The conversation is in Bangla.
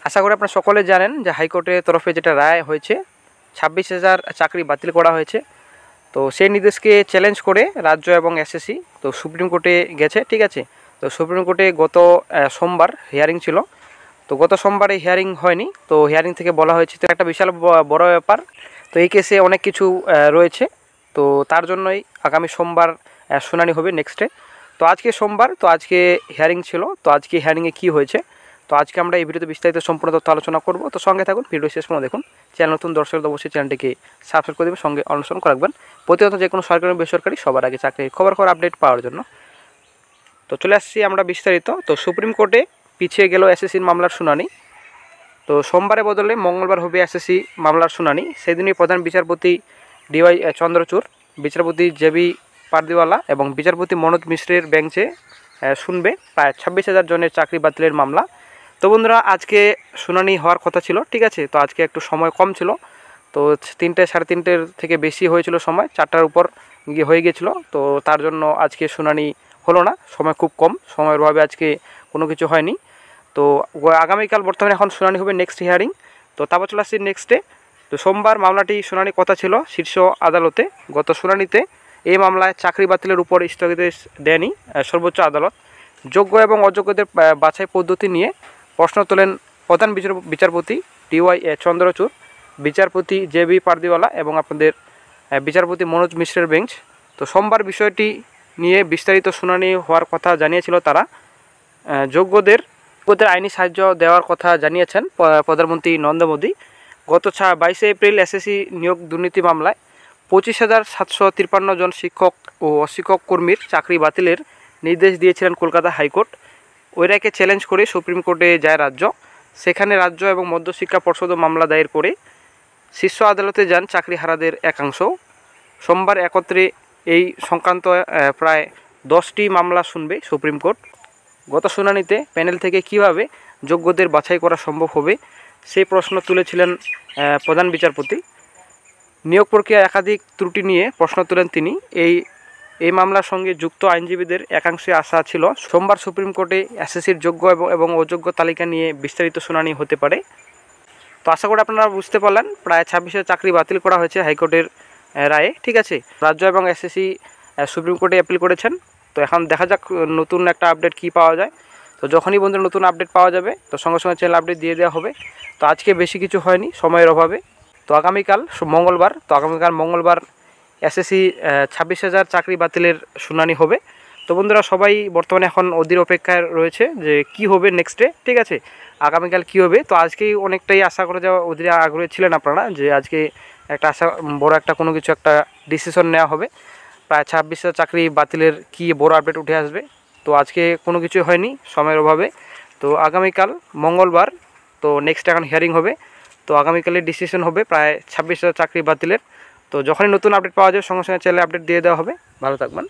আশা করি আপনারা সকলে জানেন যে হাইকোর্টের তরফে যেটা রায় হয়েছে 26,000 চাকরি বাতিল করা হয়েছে। তো সেই নির্দেশকে চ্যালেঞ্জ করে রাজ্য এবং এসএসসি তো সুপ্রিম কোর্টে গেছে, ঠিক আছে। তো সুপ্রিম কোর্টে গত সোমবার হিয়ারিং ছিল। তো গত সোমবারে হিয়ারিং হয়নি, তো হিয়ারিং থেকে বলা হয়েছে তো একটা বিশাল বড় ব্যাপার। তো এই কেসে অনেক কিছু রয়েছে, তো তার জন্যই আগামী সোমবার শুনানি হবে নেক্সটে। তো আজকে সোমবার, তো আজকে হিয়ারিং ছিল। তো আজকে হিয়ারিংয়ে কী হয়েছে, তো আজকে আমরা এই ভিডিওতে বিস্তারিত সম্পূর্ণ তথ্য আলোচনা করব। তো সঙ্গে থাকুন, ভিডিও শেষ পর্যন্ত দেখুন। চ্যানেল নতুন দর্শক অবশ্যই চ্যানেলটিকে সাবস্ক্রাইব করে দেবেন, সঙ্গে অনুসরণ করে রাখবেন প্রতিনিয়ত যে কোনো সরকারি বেসরকারি সবার আগে চাকরির খবর আপডেট পাওয়ার জন্য। তো চলে আসছি আমরা বিস্তারিত। তো সুপ্রিম কোর্টে পিছিয়ে গেল এসএসসির মামলার শুনানি। তো সোমবারের বদলে মঙ্গলবার হবে এসএসসি মামলার শুনানি। সেদিনই প্রধান বিচারপতি ডিওয়াই চন্দ্রচূড়, বিচারপতি জেবি পারদিওয়ালা এবং বিচারপতি মনোজ মিশ্রের বেঞ্চে শুনবে প্রায় 26,000 জনের চাকরি বাতিলের মামলা। তো বন্ধুরা, আজকে শুনানি হওয়ার কথা ছিল, ঠিক আছে। তো আজকে একটু সময় কম ছিল, তো 3টে সাড়ে 3টের থেকে বেশি হয়েছিল সময়, 4টার উপর গিয়ে হয়ে গিয়েছিলো। তো তার জন্য আজকে শুনানি হলো না, সময় খুব কম, সময়ের অভাবে আজকে কোনো কিছু হয়নি। তো আগামীকাল বর্তমানে এখন শুনানি হবে নেক্সট হিয়ারিং। তো তারপর চলে আসছি নেক্সটে। তো সোমবার মামলাটি শুনানির কথা ছিল শীর্ষ আদালতে। গত শুনানিতে এই মামলায় চাকরি বাতিলের উপর স্থগিতাদেশ দেয়নি সর্বোচ্চ আদালত। যোগ্য এবং অযোগ্যদের বাছাই পদ্ধতি নিয়ে প্রশ্ন তোলেন প্রধান বিচারপতি ডিওয়াই চন্দ্রচূড়, বিচারপতি জেবি পারদিওয়ালা এবং আপনাদের বিচারপতি মনোজ মিশ্রের বেঞ্চ। তো সোমবার বিষয়টি নিয়ে বিস্তারিত শুনানি হওয়ার কথা জানিয়েছিল তারা। যোগ্যদের আইনি সাহায্য দেওয়ার কথা জানিয়েছেন প্রধানমন্ত্রী নরেন্দ্র মোদী। গত 22শে এপ্রিল এসএসসি নিয়োগ দুর্নীতি মামলায় 25,753 জন শিক্ষক ও অশিক্ষক কর্মীর চাকরি বাতিলের নির্দেশ দিয়েছিলেন কলকাতা হাইকোর্ট। ওই রায়কে চ্যালেঞ্জ করে সুপ্রিম কোর্টে যায় রাজ্য। সেখানে রাজ্য এবং মধ্যশিক্ষা পর্ষদও মামলা দায়ের করে শীর্ষ আদালতে যান চাকরিহারাদের একাংশ। সোমবার একত্রে এই সংক্রান্ত প্রায় 10টি মামলা শুনবে সুপ্রিম কোর্ট। গত শুনানিতে প্যানেল থেকে কিভাবে যোগ্যদের বাছাই করা সম্ভব হবে সেই প্রশ্ন তুলেছিলেন প্রধান বিচারপতি। নিয়োগ প্রক্রিয়া একাধিক ত্রুটি নিয়ে প্রশ্ন তোলেন তিনি। এই মামলার সঙ্গে যুক্ত আইনজীবীদের একাংশে আশা ছিল সোমবার সুপ্রিম কোর্টে এসএসসির যোগ্য এবং অযোগ্য তালিকা নিয়ে বিস্তারিত শুনানি হতে পারে। তো আশা করি আপনারা বুঝতে পারলেন, প্রায় 26,000 চাকরি বাতিল করা হয়েছে হাইকোর্টের রায়ে, ঠিক আছে। রাজ্য এবং এসএসসি সুপ্রিম কোর্টে অ্যাপিল করেছেন। তো এখন দেখা যাক নতুন একটা আপডেট কী পাওয়া যায়। তো যখনই বন্ধুরা নতুন আপডেট পাওয়া যাবে তো সঙ্গে সঙ্গে চ্যানেল আপডেট দিয়ে দেওয়া হবে। তো আজকে বেশি কিছু হয়নি সময়ের অভাবে। তো আগামীকাল মঙ্গলবার এসএসসি 26,000 চাকরি বাতিলের শুনানি হবে। তো বন্ধুরা, সবাই বর্তমানে এখন অধীর অপেক্ষায় রয়েছে যে কি হবে নেক্সটে, ঠিক আছে, আগামীকাল কি হবে। তো আজকেই অনেকটাই আশা করে যাওয়া অধীর আগ্রহী ছিলেন আপনারা যে আজকে একটা বড় একটা কোনো কিছু একটা ডিসিশন নেওয়া হবে। প্রায় 26,000 চাকরি বাতিলের কি বড় আপডেট উঠে আসবে। তো আজকে কোনো কিছু হয়নি সময়ের অভাবে। তো আগামীকাল মঙ্গলবার তো নেক্সট এখন হিয়ারিং হবে। তো আগামীকালের ডিসিশন হবে প্রায় 26,000 চাকরি বাতিলের। তো যখনই নতুন আপডেট পাওয়া যাবে সঙ্গে সঙ্গে চ্যানেলে আপডেট দিয়ে দেওয়া হবে। ভালো থাকবেন।